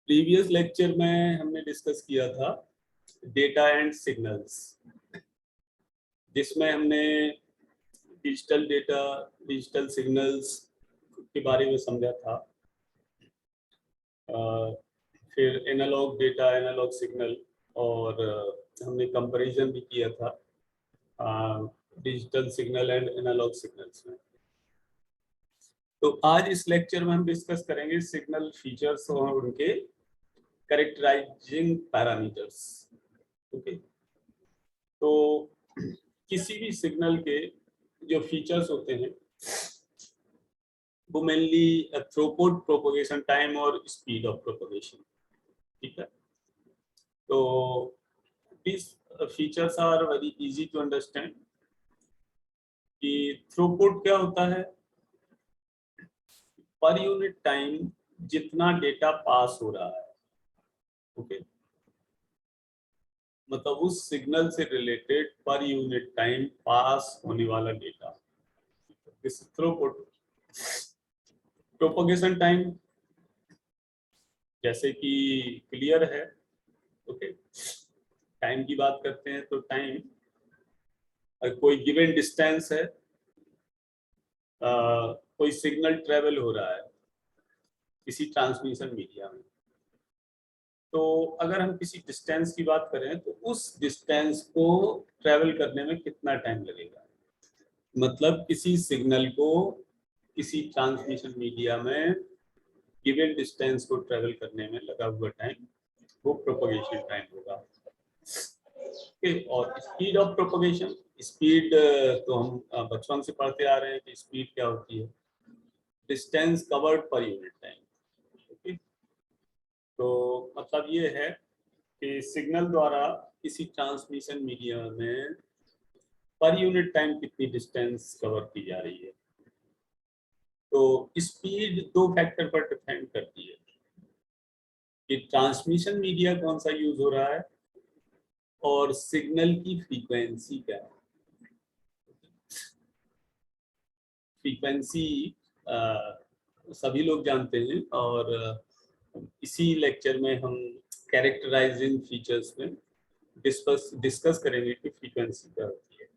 Previous lecture में हमने discuss किया था डेटा एंड सिग्नल्स, जिसमें हमने डिजिटल डेटा, डिजिटल सिग्नल्स के बारे में समझा था। फिर एनालॉग डेटा, एनालॉग सिग्नल, और हमने कंपैरिजन भी किया था digital signal and analog signals में। तो आज इस लेक्चर में हम डिस्कस करेंगे सिग्नल फीचर्स और उनके कैरेक्टराइजिंग पैरामीटर्स। ओके, तो किसी भी सिग्नल के जो फीचर्स होते हैं वो मेनली थ्रूपुट, प्रोपगेशन टाइम और स्पीड ऑफ प्रोपगेशन। ठीक है, तो these features are very easy to understand। कि थ्रूपुट क्या होता है? पर यूनिट टाइम जितना डेटा पास हो रहा है, ओके, मतलब उस सिग्नल से related per unit time pass होने वाला data, this throughput. Propagation time जैसे कि क्लियर है, ओके। टाइम की बात करते हैं तो टाइम, कोई गिवन डिस्टेंस है, कोई सिग्नल ट्रेवल हो रहा है किसी ट्रांसमिशन मीडिया में, तो अगर हम किसी डिस्टेंस की बात करें तो उस डिस्टेंस को ट्रेवल करने में कितना टाइम लगेगा, मतलब किसी सिग्नल को किसी ट्रांसमिशन मीडिया में गिवन डिस्टेंस को ट्रेवल करने में लगा हुआ टाइम, वो प्रोपगेशन टाइम होगा। और स्पीड ऑफ प्रोपगेशन, स्पीड तो हम बचपन से पढ़ते आ रहे हैं कि स्पीड क्या होती है, distance covered per unit time. Okay, तो मतलब ये है कि सिग्नल द्वारा किसी ट्रांसमिशन मीडिया में पर यूनिट टाइम कितनी डिस्टेंस कवर की जा रही है। तो स्पीड दो फैक्टर पर डिपेंड करती है कि ट्रांसमिशन मीडिया कौन सा यूज हो रहा है और सिग्नल की फ्रीक्वेंसी क्या है। फ्रीक्वेंसी सभी लोग जानते हैं, और इसी लेक्चर में हम कैरेक्टराइजिंग फीचर्स में डिस्कस करेंगे कि फ्रीक्वेंसी क्या होती है।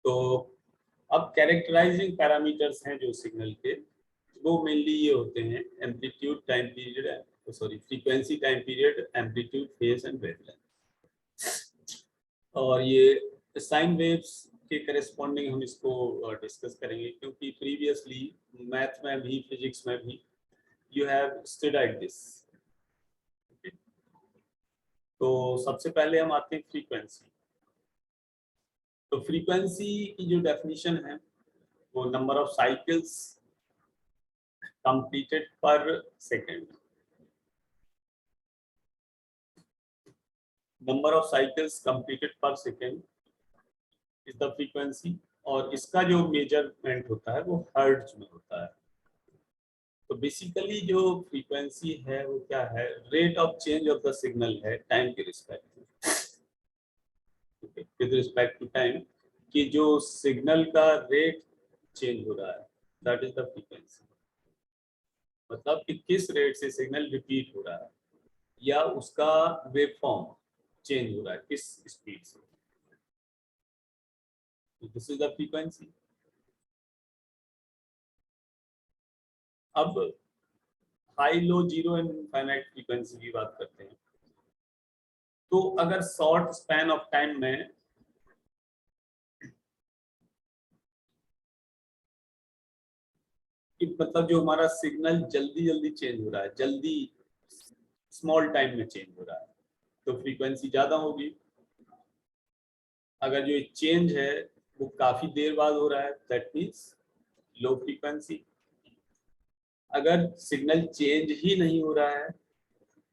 तो अब कैरेक्टराइजिंग पैरामीटर्स हैं जो सिग्नल के, वो मेनली ये होते हैं amplitude, time period, frequency, time period, amplitude, phase and wavelength. और ये साइन वेव्स के करेस्पॉन्डिंग हम इसको डिस्कस करेंगे, क्योंकि प्रीवियसली मैथ में भी, फिजिक्स में भी यू हैव स्टडीड दिस। तो सबसे पहले हम आते हैं फ्रीक्वेंसी। तो फ्रीक्वेंसी की जो डेफिनेशन है वो नंबर ऑफ साइकिल्स कंप्लीटेड पर second, number of cycles completed पर सेकेंड इज द फ्रीक्वेंसी। और इसका जो मेजरमेंट होता है वो हर्ट्ज में होता है। तो बेसिकली जो फ्रीक्वेंसी है वो क्या है, rate of change of the signal है टाइम के रिस्पेक्ट में, विद रिस्पेक्ट टू टाइम, कि जो सिग्नल का रेट चेंज हो रहा है, दैट इज द फ्रीक्वेंसी। मतलब कि किस रेट से सिग्नल रिपीट हो रहा है या उसका वेव फॉर्म चेंज हो रहा है किस स्पीड से, दिस इज द फ्रीक्वेंसी। अब high, low, zero and infinite frequency की बात करते हैं। तो अगर शॉर्ट स्पैन ऑफ टाइम में मतलब जो हमारा सिग्नल जल्दी जल्दी चेंज हो रहा है, जल्दी स्मॉल टाइम में चेंज हो रहा है, तो फ्रीक्वेंसी ज्यादा होगी। अगर जो चेंज है वो काफी देर बाद हो रहा है, दैट मीन्स लो फ्रीक्वेंसी। अगर सिग्नल चेंज ही नहीं हो रहा है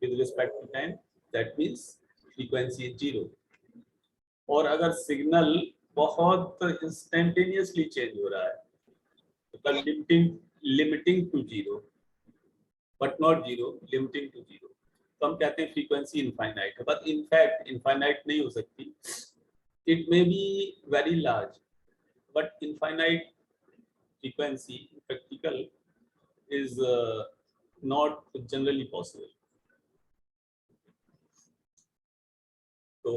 with respect to time, that means frequency is zero. और अगर सिग्नल बहुत इंस्टेंटेनियसली चेंज हो रहा है, मतलब limiting to zero, but not zero, limiting to zero, तो हम कहते हैं फ्रीक्वेंसी इनफाइनाइट है। बट इनफैक्ट इनफाइनाइट नहीं हो सकती, it may be very large, but infinite frequency practical is not generally possible. तो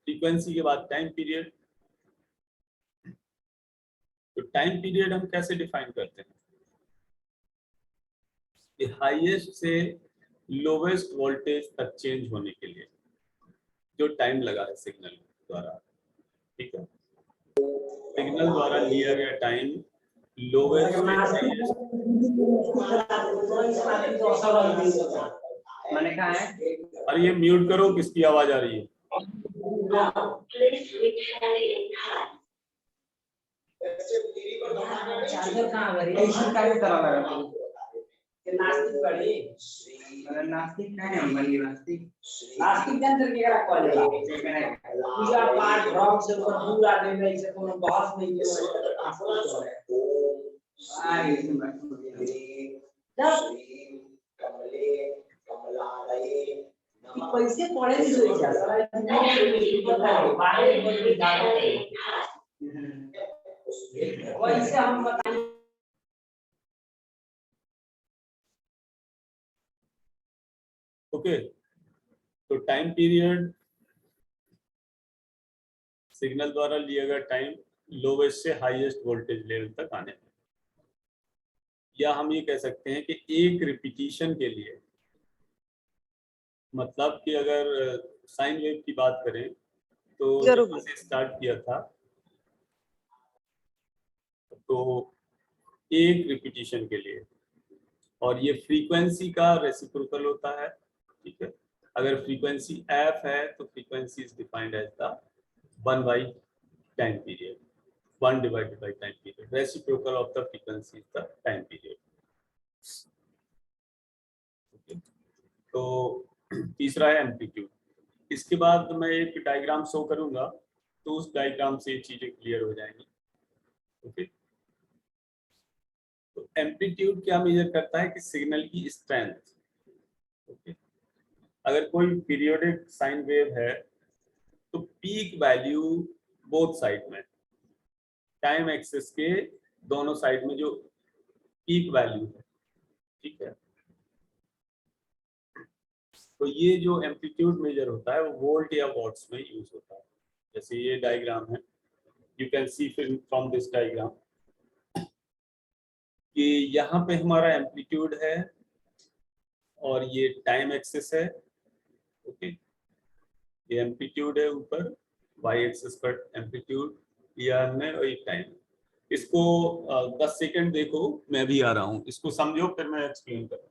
फ्रीक्वेंसी के बाद टाइम पीरियड। तो टाइम पीरियड हम कैसे डिफाइन करते हैं कि हाईएस्ट से लोवेस्ट वोल्टेज तक चेंज होने के लिए जो टाइम लगा है सिग्नल द्वारा, ठीक है, सिग्नल द्वारा लिया गया टाइम लोवेस्ट से हाईएस्ट। अरे ये म्यूट करो, किसकी आवाज आ रही है? नास्तिक है, हम बनी नास्तिक जंत्र के करा कॉलेज पूजा पाठ भ्रम से पूरा निर्णय से कोनो बहस नहीं है। आई कमले कमलालये पैसे पड़े नहीं सोई जा सारा वैसे हम बताएं। ओके, तो टाइम पीरियड सिग्नल द्वारा लिया गया टाइम लोवेस्ट से हाईएस्ट वोल्टेज लेवल तक आने में, या हम ये कह सकते हैं कि एक रिपीटिशन के लिए, मतलब कि अगर साइन वेव की बात करें तो जहाँ से स्टार्ट किया था तो एक रिपीटिशन के लिए, और ये फ्रीक्वेंसी का रेसिप्रोकल होता है, ठीक है। अगर फ्रीक्वेंसी एफ है तो frequency is defined as the 1 by time period, 1 divided by time period, reciprocal of the frequency is the time period. तो तीसरा है एम्पलीट्यूड। इसके बाद मैं एक डायग्राम शो करूंगा तो उस डायग्राम से चीजें क्लियर हो जाएंगी। ओके, तो एम्पलीट्यूड क्या मेजर करता है कि सिग्नल की स्ट्रेंथ। ओके, अगर कोई पीरियोडिक साइन वेव है तो पीक वैल्यू बोथ साइड में, टाइम एक्सिस के दोनों साइड में जो पीक वैल्यू है, ठीक है, तो ये जो एम्पलीट्यूड मेजर होता है वो वोल्ट या वॉट्स में यूज होता है। जैसे ये डायग्राम है, you can see from this diagram कि यहाँ पे हमारा एम्पलीट्यूड है और ये टाइम एक्सिस है। ओके, ये एम्पलीट्यूड है ऊपर, वाई एक्सिस पर एम्पलीट्यूड लिया हमने, और ये टाइम। इसको 10 सेकंड देखो, मैं भी आ रहा हूँ, इसको समझो फिर मैं एक्सप्लेन करूँ।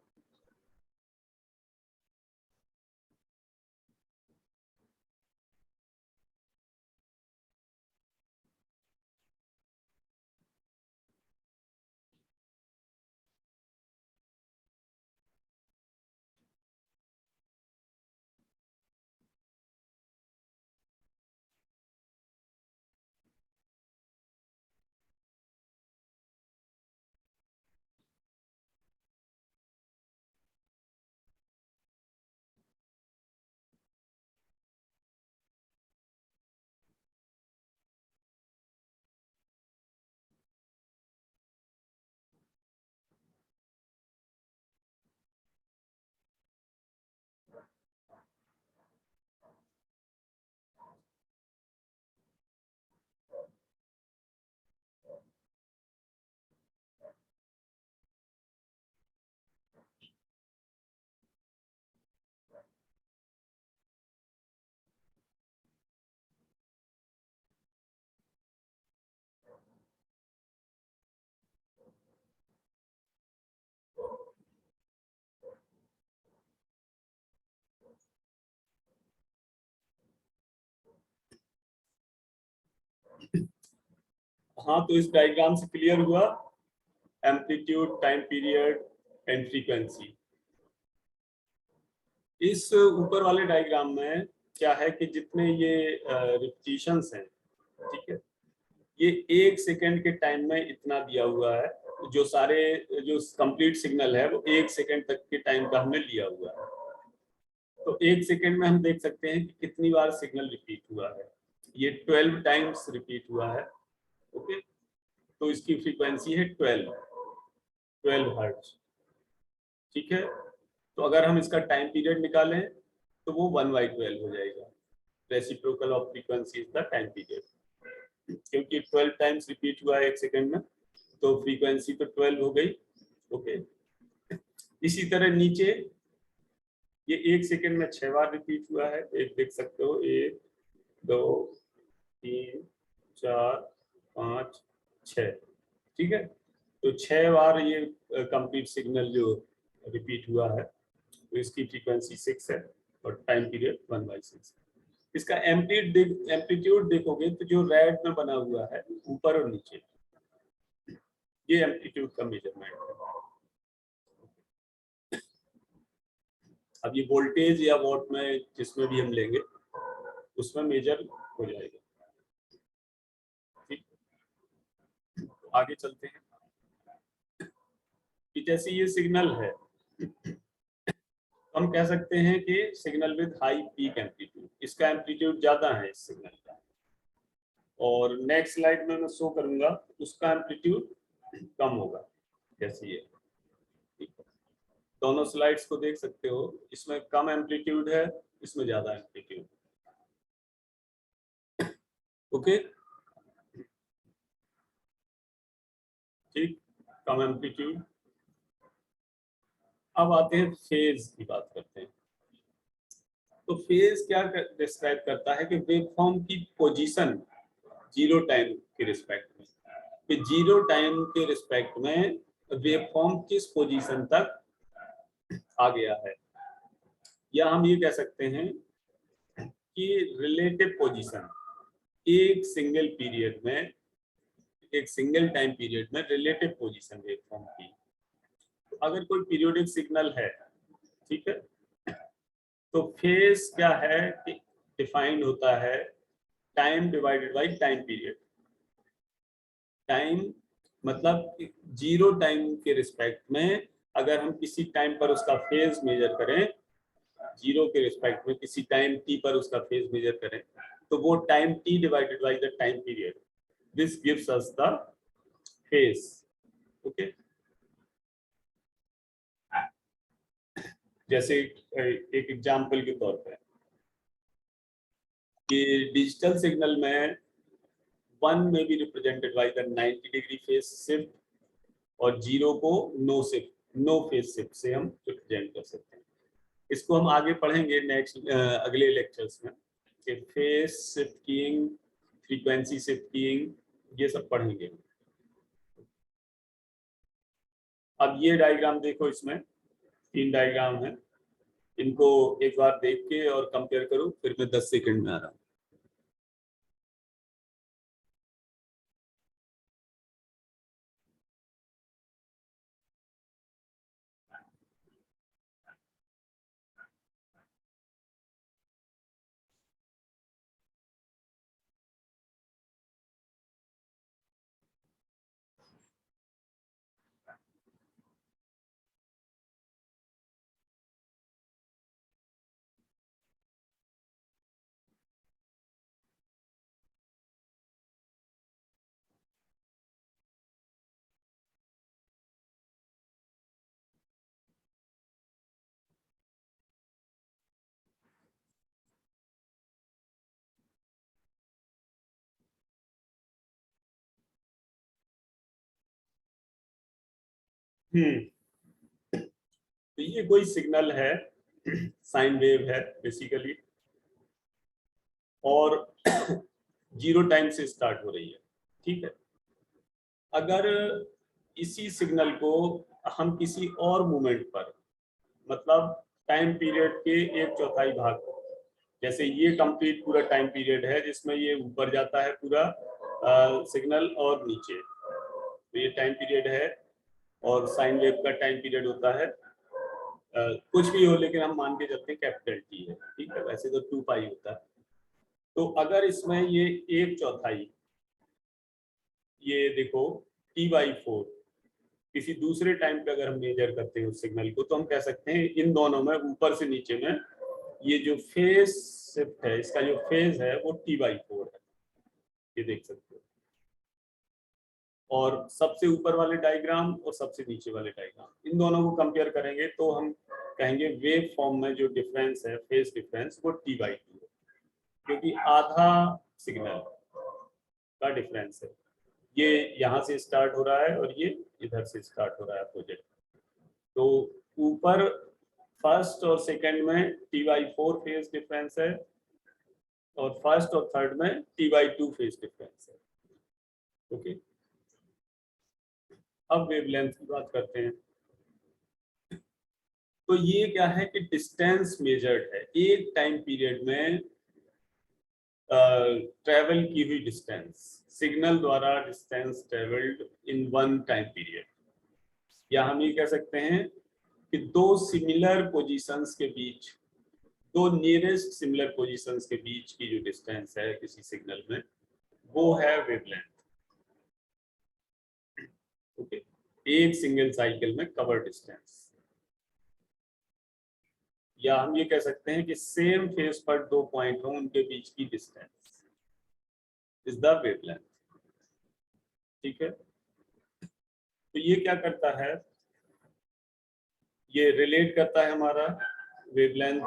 हाँ, तो इस डायग्राम से क्लियर हुआ amplitude, time period and frequency. इस ऊपर वाले डायग्राम में क्या है कि जितने ये रिपीटिशंस हैं, ठीक है, ये 1 सेकंड के टाइम में इतना दिया हुआ है। जो सारे जो कंप्लीट सिग्नल है वो 1 सेकंड तक के टाइम का हमने लिया हुआ है। तो 1 सेकंड में हम देख सकते हैं कि कितनी बार सिग्नल रिपीट हुआ है। ये 12 टाइम्स रिपीट हुआ है। ओके, तो इसकी फ्रीक्वेंसी है 12 हर्ट्ज, ठीक है। तो अगर हम इसका टाइम पीरियड निकालें तो वो 1/12 हो जाएगा। Reciprocal of frequency is the time period, क्योंकि 12 टाइम्स रिपीट हुआ है 1 सेकंड में, तो फ्रीक्वेंसी तो 12 हो गई। ओके, इसी तरह नीचे ये 1 सेकंड में 6 बार रिपीट हुआ है, एक देख सकते हो, 1 2 3 4 5 6, ठीक है। तो 6 बार ये कंप्लीट सिग्नल जो रिपीट हुआ है, तो इसकी फ्रीक्वेंसी 6 है और टाइम पीरियड 1/6। इसका एम्पलीट्यूड देखोगे तो जो रेड में बना हुआ है ऊपर और नीचे, ये एम्पलीट्यूड का मेजरमेंट है। अब ये वोल्टेज या वॉट में जिसमें भी हम लेंगे उसमें मेजर हो जाएगा। ठीक, तो आगे चलते हैं कि जैसे ये सिग्नल है, हम कह सकते हैं कि signal with high peak amplitude, इसका एम्पलीट्यूड ज्यादा है इस सिग्नल का, और नेक्स्ट स्लाइड में मैं शो करूंगा उसका एम्पलीट्यूड कम होगा, जैसे ये। ठीक है, दोनों स्लाइड्स को देख सकते हो, इसमें कम एम्पलीट्यूड है, इसमें ज्यादा एम्पलीट्यूड। ओके, ठीक, कम एम्पलीट्यूड। अब आते हैं फेज की बात करते हैं। तो फेज क्या डिस्क्राइब करता है कि वेवफॉर्म की पोजीशन जीरो टाइम के रिस्पेक्ट में, कि जीरो टाइम के रिस्पेक्ट में वेवफॉर्म किस पोजीशन तक आ गया है, या हम ये कह सकते हैं कि रिलेटिव पोजीशन एक सिंगल पीरियड में, एक सिंगल टाइम पीरियड में रिलेटिव पोजीशन वेवफॉर्म की। तो अगर कोई पीरियोडिक सिग्नल है, ठीक है, तो फेज क्या है कि डिफाइंड होता है time divided by time period. Time मतलब जीरो टाइम के रिस्पेक्ट में अगर हम किसी टाइम पर उसका फेज मेजर करें, जीरो के रिस्पेक्ट में किसी टाइम टी पर उसका फेज मेजर करें, तो वो time T divided by the time period, this gives us the phase. Okay, जैसे एक एग्जांपल के तौर पे कि डिजिटल सिग्नल में 1 में भी represented by the 90 degree phase shift, और 0 को नो फेज शिफ्ट से हम रिप्रेजेंट कर सकते हैं। इसको हम आगे पढ़ेंगे नेक्स्ट अगले लेक्चर्स में, कि phase shift keying, frequency shift keying, ये सब पढ़ेंगे। अब ये डायग्राम देखो, इसमें 3 डायग्राम है, इनको एक बार देख के और कंपेयर करो, फिर मैं 10 सेकंड में आ रहा हूँ। तो ये कोई सिग्नल है, साइन वेव है बेसिकली, और 0 टाइम से स्टार्ट हो रही है। ठीक है, अगर इसी सिग्नल को हम किसी और मोमेंट पर, मतलब टाइम पीरियड के 1/4 भाग, जैसे ये कंप्लीट पूरा टाइम पीरियड है जिसमें ये ऊपर जाता है पूरा सिग्नल और नीचे, तो ये टाइम पीरियड है, और साइन वेव का टाइम पीरियड होता है कुछ भी हो, लेकिन हम मान के चलते हैं कैपिटल टी है। ठीक है, वैसे तो 2π होता है। तो अगर इसमें ये 1/4, ये देखो T/4 किसी दूसरे टाइम पे अगर हम मेजर करते हैं उस सिग्नल को, तो हम कह सकते हैं इन दोनों में ऊपर से नीचे में ये जो फेज शिफ्ट है, इसका जो फेज है वो T/4 है, ये देख सकते हो। और सबसे ऊपर वाले डायग्राम और सबसे नीचे वाले डायग्राम, इन इन दोनों को कंपेयर करेंगे तो हम कहेंगे वेव फॉर्म में जो डिफरेंस है, फेज डिफरेंस, वो t/2 है, क्योंकि आधा सिग्नल का डिफरेंस है। ये यहाँ से स्टार्ट हो रहा है और ये इधर से स्टार्ट हो रहा है प्रोजेक्ट। तो ऊपर फर्स्ट और सेकंड में t/4 फेज डिफरेंस है और फर्स्ट और थर्ड में t/2 फेज डिफरेंस है। ओके, अब वेवलेंथ की बात करते हैं। तो ये क्या है कि डिस्टेंस मेजर्ड है, एक टाइम पीरियड में ट्रेवल की हुई डिस्टेंस, सिग्नल द्वारा distance travelled in one time period. या हम ये कह सकते हैं कि दो सिमिलर पोजीशंस के बीच, दो नियरेस्ट सिमिलर पोजीशंस के बीच की जो डिस्टेंस है किसी सिग्नल में, वो है वेवलेंथ। ओके, एक सिंगल साइकिल में कवर डिस्टेंस। या हम ये कह सकते हैं कि सेम फेज पर दो पॉइंट हो, उनके बीच की डिस्टेंस इज द वेवलेंथ। ठीक है, तो ये क्या करता है, ये रिलेट करता है हमारा वेवलेंथ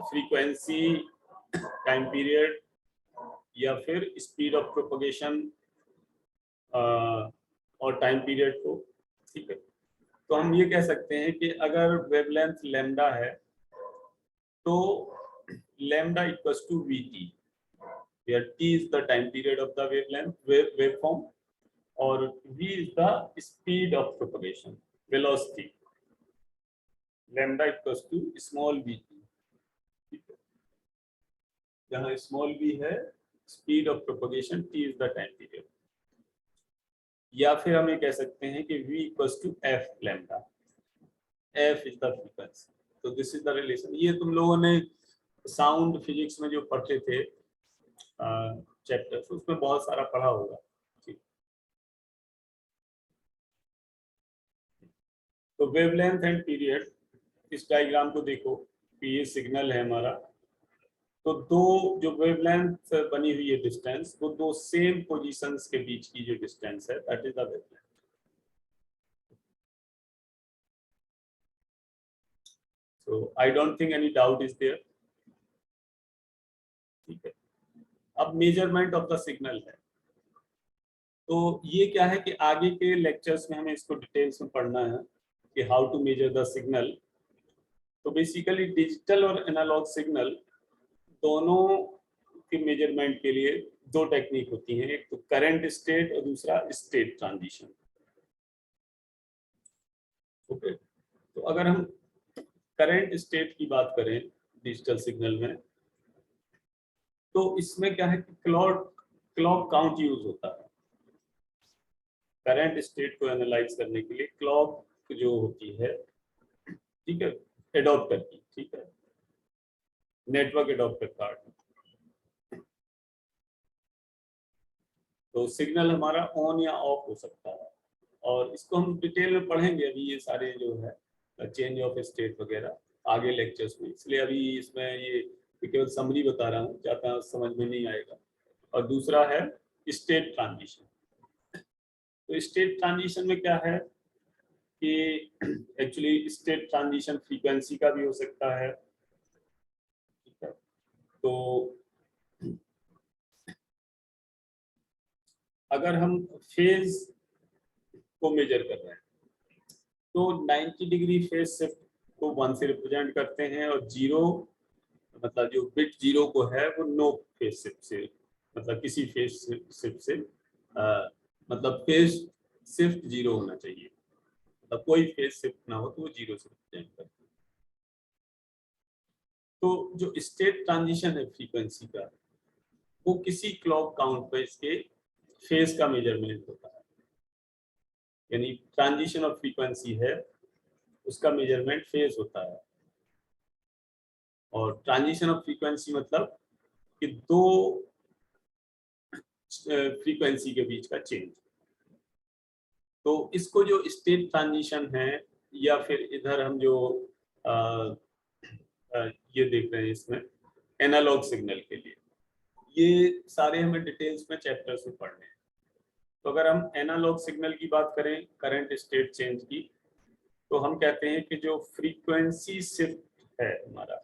फ्रीक्वेंसी, टाइम पीरियड या फिर स्पीड ऑफ प्रोपगेशन और टाइम पीरियड को। ठीक है, तो हम ये कह सकते हैं कि अगर वेवलेंथ लैम्डा है तो lambda equals to VT, where t is the time period of the waveform और v is the speed of propagation, velocity, lambda equals to small vt, जहाँ small v है speed of propagation, t is the time period। या फिर हम ये कह सकते हैं कि v equals to f lambda, f is the frequency। तो दिस इज द रिलेशन। ये तुम लोगों ने साउंड फिजिक्स में जो पढ़ते थे चैप्टर्स, उसमें बहुत सारा पढ़ा होगा। ठीक, तो वेवलेंथ एंड पीरियड, इस डायग्राम को देखो कि ये सिग्नल है हमारा, तो दो जो वेवलेंथ बनी हुई है डिस्टेंस, वो दो सेम पोजीशंस के बीच की जो डिस्टेंस है, that is the wavelength. So I don't think any doubt is there. ठीक है, अब मेजरमेंट ऑफ द सिग्नल है। तो ये क्या है कि आगे के लेक्चर्स में हमें इसको डिटेल्स में पढ़ना है कि how to measure the signal. So basically digital और एनालॉग सिग्नल दोनों के मेजरमेंट के लिए दो टेक्निक होती हैं, एक तो करंट स्टेट और दूसरा स्टेट ट्रांजिशन। ओके, तो अगर हम करंट स्टेट की बात करें डिजिटल सिग्नल में, तो इसमें क्या है कि क्लॉक काउंट यूज होता है करंट स्टेट को एनालाइज करने के लिए। क्लॉक जो होती है, ठीक है, एडॉप्ट करती, ठीक है, नेटवर्क एडॉप्टर कार्ड। तो सिग्नल हमारा ऑन या ऑफ हो सकता है, और इसको हम डिटेल में पढ़ेंगे अभी, ये सारे जो है चेंज ऑफ स्टेट वगैरह आगे लेक्चर्स में, इसलिए अभी इसमें ये केवल समरी बता रहा हूँ, ज़्यादा समझ में नहीं आएगा। और दूसरा है स्टेट ट्रांजिशन। तो स्टेट ट्रांजिशन में क्या है कि एक्चुअली स्टेट ट्रांजिशन फ्रीक्वेंसी का भी हो सकता है। ठीक है, तो अगर हम फेज को मेजर कर रहे हैं तो 90 डिग्री फेज शिफ्ट को 1 से रिप्रेजेंट करते हैं, और जीरो मतलब जो बिट जीरो को है वो नो फेज शिफ्ट से, मतलब किसी फेज शिफ्ट से मतलब फेज शिफ्ट जीरो होना चाहिए, मतलब कोई फेज शिफ्ट ना हो तो वो जीरो से रिप्रेजेंट करते हैं। तो जो स्टेट ट्रांजिशन है फ्रीक्वेंसी का, वो किसी क्लॉक काउंट पर इसके फेज का मेजरमेंट होता है, यानी ट्रांजिशन ऑफ फ्रीक्वेंसी है उसका मेजरमेंट फेज होता है। और ट्रांजिशन ऑफ फ्रीक्वेंसी मतलब कि दो फ्रीक्वेंसी के बीच का चेंज। तो इसको जो स्टेट ट्रांजिशन है, या फिर इधर हम जो ये देख रहे हैं इसमें एनालॉग सिग्नल के लिए, ये सारे हमें डिटेल्स में चैप्टर्स में पढ़ने हैं। तो अगर हम एनालॉग सिग्नल की बात करें करंट स्टेट चेंज की, तो हम कहते हैं कि जो फ्रीक्वेंसी शिफ्ट है हमारा,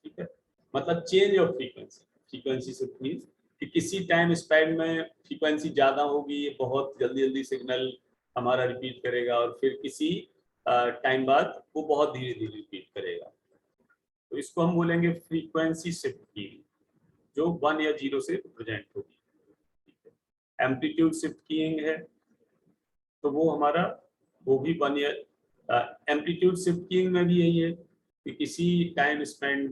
ठीक है, मतलब change of frequency, frequency shift means कि किसी टाइम स्पैन में फ्रीक्वेंसी ज़्यादा होगी, ये बहुत जल्दी जल्दी सिग्नल हमारा रिपीट करेगा, और फिर किसी टाइम बाद वो बहुत धीरे धीरे रिपीट करेगा। तो इसको हम बोलेंगे फ्रीक्वेंसी शिफ्ट की, जो 1 या 0 से रिप्रेजेंट होगी। एम्पलीट्यूड शिफ्ट कीइंग है, तो वो हमारा वो भी 1 या एम्पलीट्यूड शिफ्ट कीइंग में भी यही है कि किसी टाइम स्पैन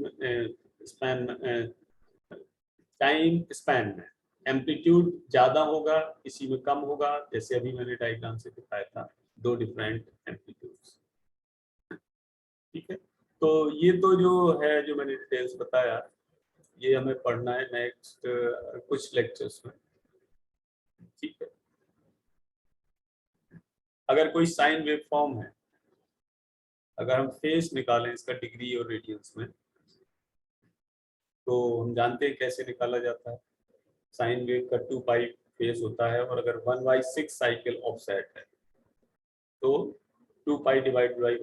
में एम्पलीट्यूड ज्यादा होगा, किसी में कम होगा, जैसे अभी मैंने डायग्राम से दिखाया था, 2 डिफरेंट एम्पलीट्यूड्स। ठीक है, तो ये तो जो है, जो मैंने डिटेल्स बताया, ये हमें पढ़ना है नेक्स्ट कुछ लेक्चर्स में। ठीक है, अगर कोई साइन वेव फॉर्म है, अगर हम फेस निकालें इसका डिग्री और रेडियंस में, तो हम जानते हैं कैसे निकाला जाता है। साइन वेव का 2 पाई फेस होता है, और अगर 1/6 साइकिल ऑफसेट है, तो 2 pi divide by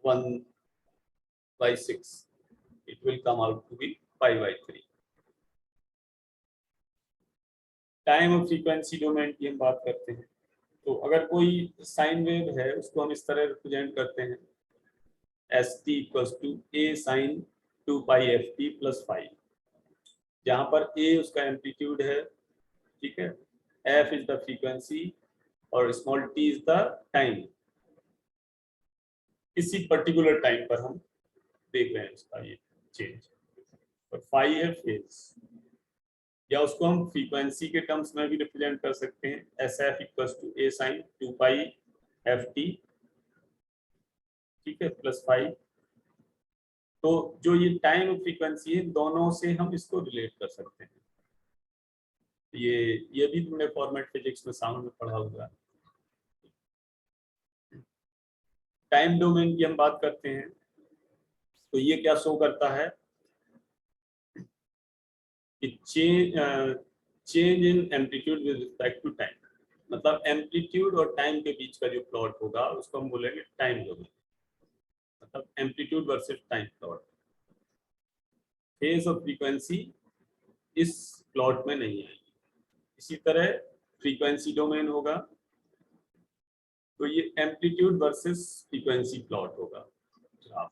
1/6, it will come out to be π/3। Time और फ्रीक्वेंसी डोमेन की हम बात करते हैं, तो अगर कोई साइन वेव है, उसको हम इस तरह रिप्रेजेंट करते हैं, st equals to a sin 2 pi ft plus 5, जहां पर a उसका एम्पलीट्यूड है, ठीक है, f इज द फ्रीक्वेंसी और small t is the time. किसी पर्टिकुलर टाइम पर हम देख रहे हैं इसका ये चेंज, और फाई है फेज, या उसको हम फ्रीक्वेंसी के टर्म्स में भी रिप्रेजेंट कर सकते हैं, S F equals to a sin 2 pi ft, ठीक है, प्लस 5। तो जो ये टाइम फ्रीक्वेंसी है, दोनों से हम इसको रिलेट कर सकते हैं। ये भी तुमने फॉर्मेट फिजिक्स में साउंड में पढ़ा होगा। टाइम डोमेन की हम बात करते हैं, तो ये क्या शो करता है कि change in amplitude with respect to time, मतलब एम्पलीट्यूड और टाइम के बीच का जो प्लॉट होगा उसको हम बोलेंगे टाइम डोमेन, मतलब amplitude versus time plot. Phase और फ्रीक्वेंसी इस प्लॉट में नहीं आएगी। इसी तरह फ्रीक्वेंसी डोमेन होगा, तो ये एम्पलीट्यूड वर्सेस फ्रीक्वेंसी प्लॉट होगा ग्राफ।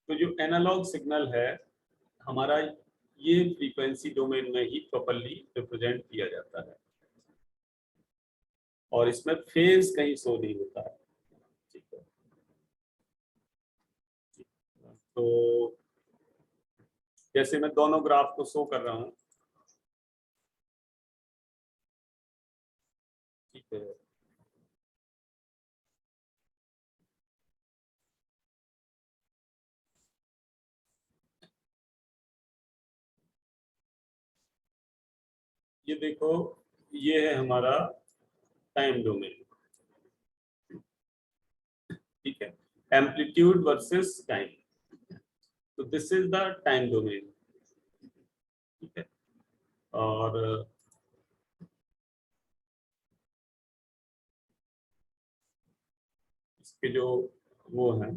तो जो एनालॉग सिग्नल है हमारा, ये फ्रीक्वेंसी डोमेन में ही प्रॉपर्ली रिप्रेजेंट किया जाता है, और इसमें फेज कहीं शो नहीं होता है। ठीक है, तो जैसे मैं दोनों ग्राफ को शो कर रहा हूं, ठीक है, ये देखो, ये है हमारा टाइम डोमेन, ठीक है, एम्पलीट्यूड वर्सेस टाइम, तो this is the time domain. ठीक है, और इसके जो वो हैं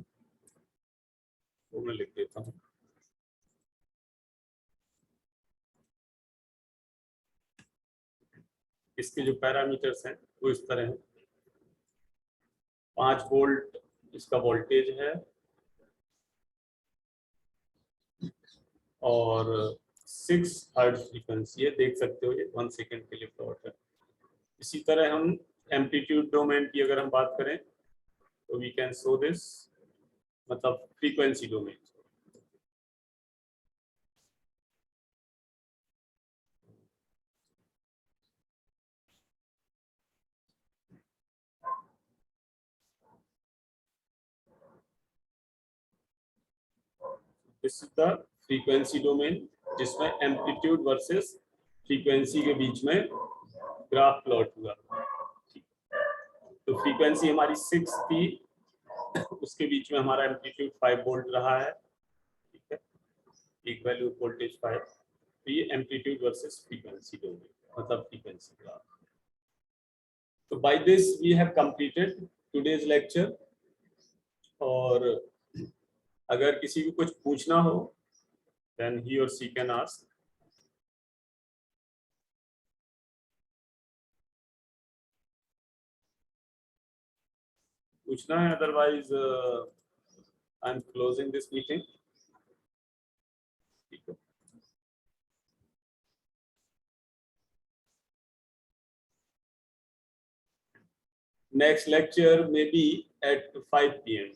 वो मैं लिख देता हूँ। इसके जो पैरामीटर्स हैं वो इस तरह हैं, 5 वोल्ट इसका वोल्टेज है, और 6 हर्ट्ज फ्रीक्वेंसी है, देख सकते हो ये 1 सेकंड के लिए प्लॉट है। इसी तरह हम एम्पलीट्यूड डोमेन की अगर हम बात करें, तो वी कैन शो दिस, मतलब frequency domain. This is the frequency domain, जिसमें एम्पलीट्यूड वर्सेस फ्रीक्वेंसी के बीच में ग्राफ प्लॉट हुआ। तो फ्रीक्वेंसी हमारी 6 थी, उसके बीच में हमारा एम्पलीट्यूड 5 वोल्ट रहा है, ठीक है, पीक वैल्यू वोल्टेज 5। तो ये एम्पलीट्यूड वर्सेस फ्रीक्वेंसी डोमेन, मतलब फ्रीक्वेंसी ग्राफ। तो So by this we have completed today's lecture. और अगर किसी को कुछ पूछना हो then he or she can ask. पूछना है, otherwise I'm closing this meeting. ठीक है. Next lecture may be at 5 p.m.